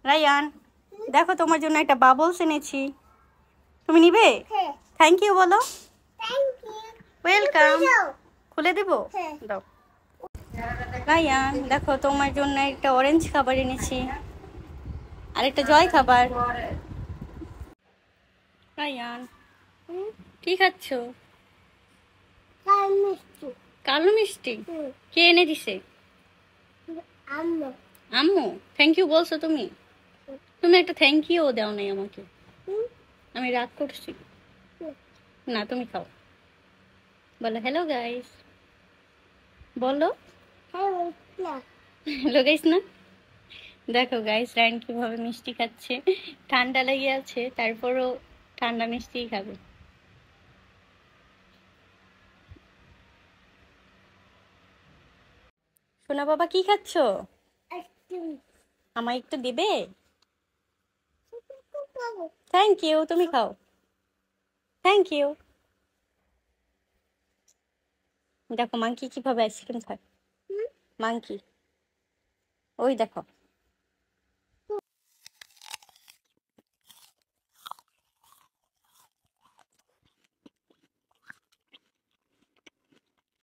Ryan, দেখো তোমার জন্য একটা বাবলস এনেছি, তুমি নিবে? থ্যাংক ইউ বলো। ওয়েলকাম। খুলে দেবো? দাও। রায়ান, দেখো তোমার জন্য একটা অরেঞ্জ খাবার এনেছি, আর একটা জয় খাবার। রায়ান, কি খাচ্ছ? কালো মিষ্টি? কে এনে দিছে? আম্মু। থ্যাংক ইউ বলছো তুমি? তুমি একটা থ্যাংক ইউ দাও নাই আমাকে, আমি রাগ করছি। না, তুমি খাও। বলো হ্যালো গাইস, বলো হ্যালো গাইস না। দেখো গাইস, রায়ান কিভাবে মিষ্টি খাচ্ছে, ঠান্ডা লেগে আছে তারপরও ঠান্ডা মিষ্টিই খাবে। সোনা বাবা, কি খাচ্ছ? আমায় একটু দিবে? থ্যাংক ইউ, তুমি খাও। Thank you. দেখো মাংকি কিভাবে আইসক্রিম খায়। মাংকি, ওই দেখো।